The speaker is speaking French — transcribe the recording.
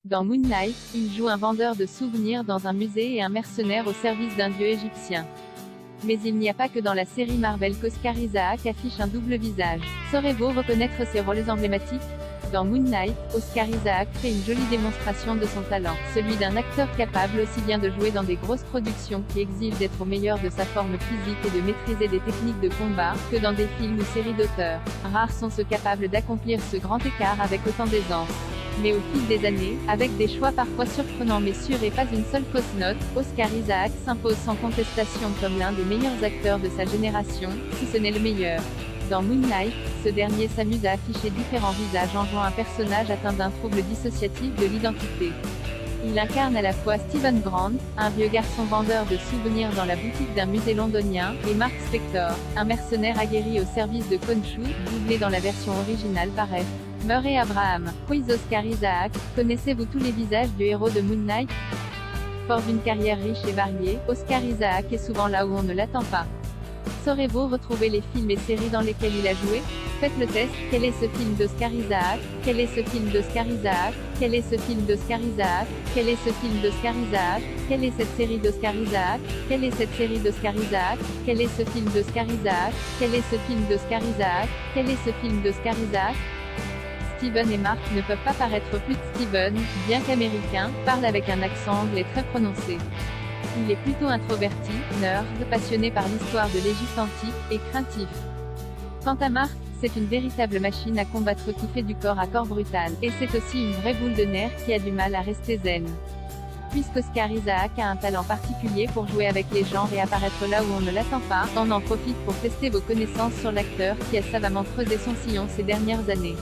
Dans Moon Knight, il joue un vendeur de souvenirs dans un musée et un mercenaire au service d'un dieu égyptien. Mais il n'y a pas que dans la série Marvel qu'Oscar Isaac affiche un double visage. Saurez-vous reconnaître ses rôles emblématiques? Dans Moon Knight, Oscar Isaac fait une jolie démonstration de son talent, celui d'un acteur capable aussi bien de jouer dans des grosses productions qui exigent d'être au meilleur de sa forme physique et de maîtriser des techniques de combat, que dans des films ou séries d'auteurs. Rares sont ceux capables d'accomplir ce grand écart avec autant d'aisance. Mais au fil des années, avec des choix parfois surprenants mais sûrs et pas une seule fausse note, Oscar Isaac s'impose sans contestation comme l'un des meilleurs acteurs de sa génération, si ce n'est le meilleur. Dans Moon Knight, ce dernier s'amuse à afficher différents visages en jouant un personnage atteint d'un trouble dissociatif de l'identité. Il incarne à la fois Steven Grant, un vieux garçon vendeur de souvenirs dans la boutique d'un musée londonien, et Mark Spector, un mercenaire aguerri au service de Khonshu, doublé dans la version originale par F. Murray Abraham. Quiz Oscar Isaac. Connaissez-vous tous les visages du héros de Moon Knight? Fort d'une carrière riche et variée, Oscar Isaac est souvent là où on ne l'attend pas. Saurez-vous retrouver les films et séries dans lesquels il a joué? Faites le test. Quel est ce film d'Oscar Isaac? Quel est ce film d'Oscar Isaac? Quel est ce film d'Oscar Isaac? Quel est ce film d'Oscar Isaac? Quelle est cette série d'Oscar Isaac? Quelle est cette série d'Oscar Isaac? Quel est ce film d'Oscar Isaac? Quel est ce film d'Oscar Isaac? Quel est ce film d'Oscar Isaac? Steven et Mark ne peuvent pas paraître plus de Steven, bien qu'américain, parle avec un accent anglais très prononcé. Il est plutôt introverti, nerd, passionné par l'histoire de l'Égypte antique, et craintif. Quant à Mark, c'est une véritable machine à combattre qui fait du corps à corps brutal, et c'est aussi une vraie boule de nerfs qui a du mal à rester zen. Puisqu'Oscar Isaac a un talent particulier pour jouer avec les genres et apparaître là où on ne l'attend pas, on en profite pour tester vos connaissances sur l'acteur qui a savamment creusé son sillon ces dernières années.